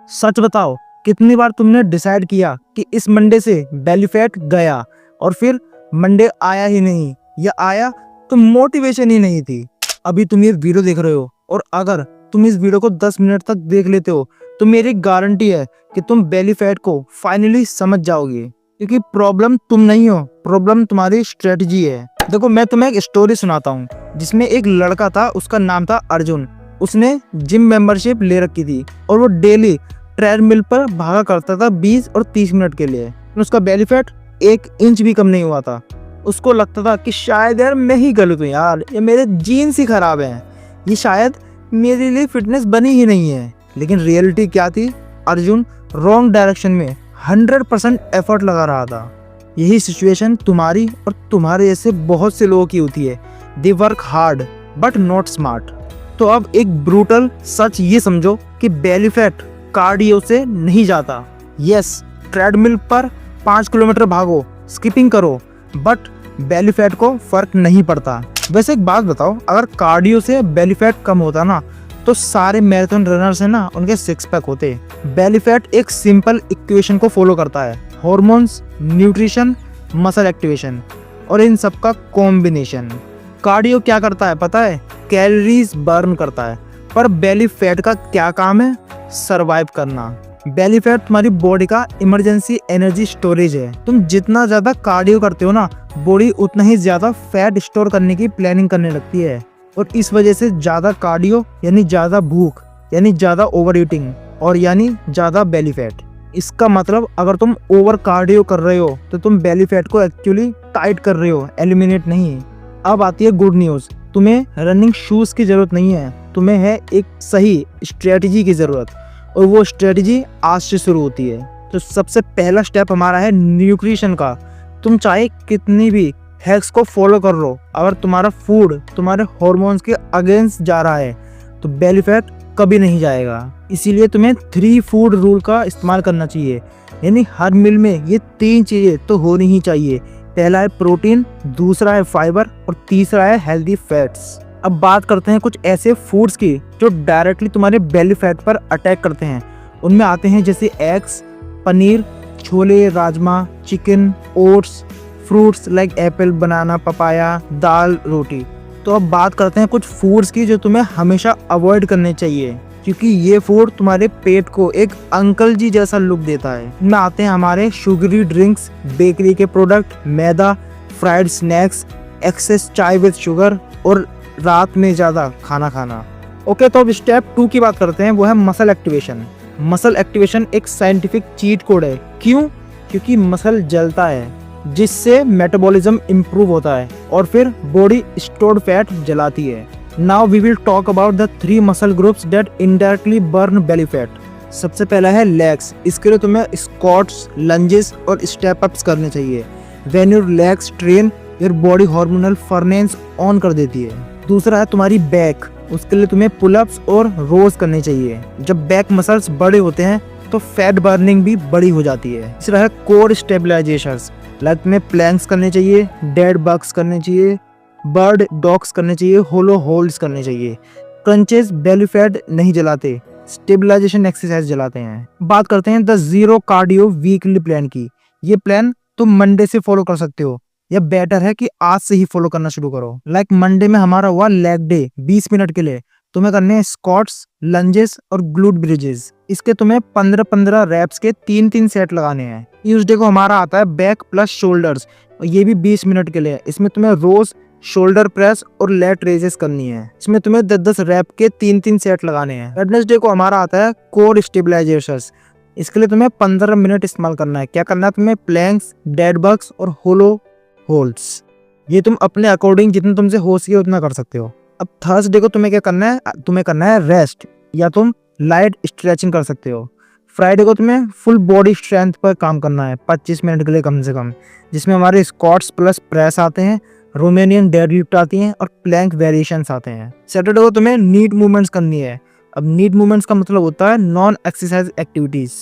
सच बताओ, कितनी बार तुमने डिसाइड किया कि इस मंडे से बेली फैट गया और फिर मंडे आया ही नहीं, या आया तो मोटिवेशन ही नहीं थी। अभी तुम ये वीडियो देख रहे हो और अगर तुम इस वीडियो को 10 मिनट तक देख लेते हो तो मेरी गारंटी है कि तुम बेली फैट को फाइनली समझ जाओगे, क्योंकि प्रॉब्लम तुम नहीं हो, प्रॉब्लम तुम्हारी स्ट्रेटजी है। देखो, मैं तुम्हें एक स्टोरी सुनाता हूँ जिसमें एक लड़का था, उसका नाम था अर्जुन। उसने जिम मेंबरशिप ले रखी थी और वो डेली ट्रेडमिल पर भागा करता था 20 और 30 मिनट के लिए। उसका बेली फैट 1 इंच भी कम नहीं हुआ था। उसको लगता था कि शायद यार मैं ही गलत हूँ, यार ये मेरे जीन्स ही खराब हैं, ये शायद मेरे लिए फिटनेस बनी ही नहीं है। लेकिन रियलिटी क्या थी? अर्जुन रॉन्ग डायरेक्शन में 100% एफर्ट लगा रहा था। यही सिचुएशन तुम्हारी और तुम्हारे जैसे बहुत से लोगों की होती है। They work hard but not smart. तो अब एक ब्रूटल सच ये समझो कि बेली फैट कार्डियो से नहीं जाता। यस, ट्रेडमिल पर 5 किलोमीटर भागो, स्किपिंग करो, बट बेली फैट को फर्क नहीं पड़ता। वैसे एक बात बताओ, अगर कार्डियो से बेली फैट कम होता ना तो सारे मैराथन रनर्स हैं ना, उनके 6 पैक होते। बेली फैट एक सिंपल इक्वेशन को फॉलो करता है, हॉर्मोन्स, न्यूट्रिशन, मसल एक्टिवेशन और इन सब का कॉम्बिनेशन। कार्डियो क्या करता है पता है? कैलोरीज बर्न करता है। पर बेली फैट का क्या काम है? सरवाइव करना। बेली फैट तुम्हारी बॉडी का इमरजेंसी एनर्जी स्टोरेज है। तुम जितना ज्यादा कार्डियो करते हो ना, बॉडी उतना ही ज्यादा फैट स्टोर करने की प्लानिंग करने लगती है। और इस वजह से ज्यादा कार्डियो यानी ज्यादा भूख, यानी ज्यादा ओवर ईटिंग और यानी ज्यादा बेली फैट। इसका मतलब अगर तुम ओवर कार्डियो कर रहे हो तो तुम बेली फैट को एक्चुअली टाइट कर रहे हो, एलिमिनेट नहीं। अब आती है गुड न्यूज। तुम्हें रनिंग शूज की जरूरत नहीं है, तुम्हें है एक सही स्ट्रेटजी की जरूरत, और वो स्ट्रेटजी आज से शुरू होती है। तो सबसे पहला स्टेप हमारा है न्यूट्रिशन का। तुम चाहे कितनी भी हैक्स को फॉलो कर लो, अगर तुम्हारा फूड तुम्हारे हॉर्मोन्स के अगेंस्ट जा रहा है तो बेली फैट कभी नहीं जाएगा। इसीलिए तुम्हें 3 फूड रूल का इस्तेमाल करना चाहिए, यानी हर मील में ये 3 चीजें तो होनी ही चाहिए। पहला है प्रोटीन, दूसरा है फाइबर और तीसरा है हेल्दी फैट्स। अब बात करते हैं कुछ ऐसे फूड्स की जो डायरेक्टली तुम्हारे बेली फैट पर अटैक करते हैं। उनमें आते हैं जैसे eggs, paneer, chole, rajma, chicken, oats, fruits like apple, banana, papaya, दाल, रोटी। तो अब बात करते हैं कुछ फूड्स की जो तुम्हें हमेशा अवॉइड करने चाहिए, क्योंकि ये फूड तुम्हारे पेट को एक अंकल जी जैसा लुक देता है। इनमें आते हैं हमारे शुगरी ड्रिंक्स, बेकरी के प्रोडक्ट, मैदा, फ्राइड स्नैक्स, एक्सेस चाय विद शुगर और रात में ज़्यादा खाना खाना। ओके, तो अब स्टेप 2 की बात करते हैं, वो है मसल एक्टिवेशन। मसल एक्टिवेशन एक साइंटिफिक चीट कोड है। क्यों? क्योंकि मसल जलता है, जिससे मेटाबॉलिज्म इम्प्रूव होता है और फिर बॉडी स्टोर्ड फैट जलाती है। Now we will talk about the 3 muscle groups that indirectly burn belly fat. सबसे पहला है लेग्स। इसके लिए तुम्हें स्क्वाट्स, लंजेस और स्टेप अप्स करने चाहिए। When your legs train, your body hormonal furnace on कर देती है। दूसरा है तुम्हारी बैक। उसके लिए तुम्हें पुलअप्स और रोज करने चाहिए। जब बैक मसल्स बड़े होते हैं तो फैट बर्निंग भी बड़ी हो जाती है। तीसरा है कोर स्टेबलाइजेशंस। लाइक तुम्हें प्लैंक्स करने चाहिए, डेड बग्स करने चाहिए, बर्ड डॉग्स करने चाहिए, होलो होल्ड्स करने चाहिए। क्रंचेस बेली फैट नहीं जलाते, स्टेबलाइजेशन एक्सरसाइज जलाते हैं। बात करते हैं द 0 कार्डियो वीकली प्लान की। ये प्लान तुम मंडे से फॉलो कर सकते हो, या बेटर है कि आज से ही फॉलो करना शुरू करो। लाइक मंडे में हमारा हुआ लेग डे। 20 मिनट के लिए तुम्हें करने हैं स्क्वाट्स, लंजेस और ग्लूट ब्रिजेस। इसके तुम्हें 15-15 रैप्स के 3-3 सेट लगाने हैं। ट्यूसडे को हमारा आता है बैक प्लस शोल्डर्स, और ये भी 20 मिनट के लिए। इसमें तुम्हें रोज शोल्डर प्रेस और लेट रेजेस करनी है। इसमें तुम्हें 10-10 रैप के 3-3 सेट लगाने हैं। वेडनेसडे को हमारा आता है कोर स्टेबलाइजेशंस। इसके लिए तुम्हें 15 मिनट इस्तेमाल करना है। क्या करना है तुम्हें? प्लैंक्स, डेड बग्स और होलो होल्ड्स। ये तुम अपने अकॉर्डिंग जितना तुमसे हो सके उतना कर सकते हो। अब थर्सडे को तुम्हें क्या करना है? तुम्हें करना है रेस्ट, या तुम लाइट स्ट्रेचिंग कर सकते हो। फ्राइडे को तुम्हें फुल बॉडी स्ट्रेंथ पर काम करना है 25 मिनट के लिए कम से कम, जिसमें हमारे स्क्वाट्स प्लस प्रेस आते हैं, रोमेनियन डेडलिफ्ट आती हैं और प्लैंक वेरिएशंस आते हैं। सैटरडे को तुम्हें नीड मूवमेंट्स करनी है। अब नीड मूवमेंट्स का मतलब होता है नॉन एक्सरसाइज एक्टिविटीज।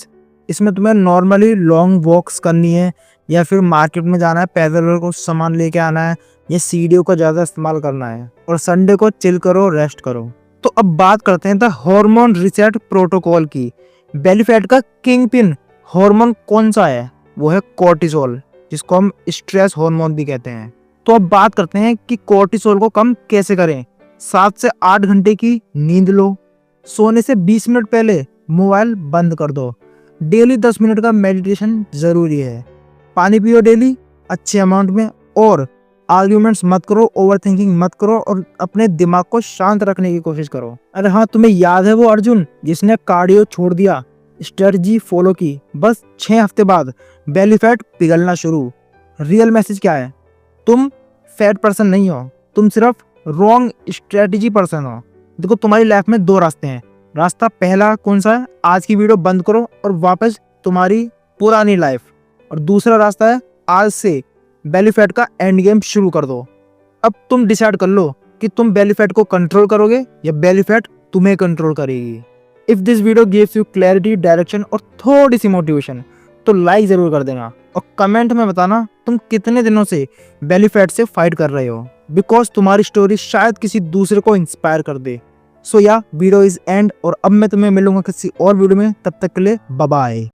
इसमें तुम्हें नॉर्मली लॉन्ग वॉक्स करनी है, या फिर मार्केट में जाना है, पैदल को सामान लेके आना है, या सीढ़ियों का ज़्यादा इस्तेमाल करना है। और संडे को चिल करो, रेस्ट करो। तो अब बात करते हैं द हार्मोन रिसेट प्रोटोकॉल की। बेली फैट का किंग पिन हार्मोन कौन सा है? वो है कोर्टिसोल, जिसको हम स्ट्रेस हार्मोन भी कहते हैं। तो अब बात करते हैं कि कोर्टिसोल को कम कैसे करें। 7 से 8 घंटे की नींद लो। सोने से 20 मिनट पहले मोबाइल बंद कर दो। डेली 10 मिनट का मेडिटेशन जरूरी है। पानी पियो डेली अच्छे अमाउंट में, और आर्ग्यूमेंट्स मत करो, ओवरथिंकिंग मत करो, और अपने दिमाग को शांत रखने की कोशिश करो। अरे हाँ, तुम्हें याद है वो अर्जुन जिसने कार्डियो छोड़ दिया, स्ट्रेटजी फॉलो की, बस 6 हफ्ते बाद बेली फैट पिघलना शुरू। रियल मैसेज क्या है? तुम फैट पर्सन नहीं हो, तुम सिर्फ रॉन्ग स्ट्रेटजी पर्सन हो। देखो, तुम्हारी लाइफ में 2 रास्ते हैं। रास्ता पहला कौन सा है? आज की वीडियो बंद करो और वापस तुम्हारी पुरानी लाइफ। और दूसरा रास्ता है आज से बेली फैट का एंड गेम शुरू कर दो। अब तुम डिसाइड कर लो कि तुम बेली फैट को कंट्रोल करोगे या बेली फैट तुम्हें कंट्रोल करेगी। If this video gives you clarity, direction और थोड़ी सी मोटिवेशन, तो लाइक जरूर कर देना और कमेंट में बताना तुम कितने दिनों से बेली फैट से फाइट कर रहे हो, बिकॉज तुम्हारी स्टोरी शायद किसी दूसरे को इंस्पायर कर दे। सो या वीडियो इज एंड, और अब मैं तुम्हें मिलूंगा किसी और वीडियो में। तब तक के लिए बाय बाय।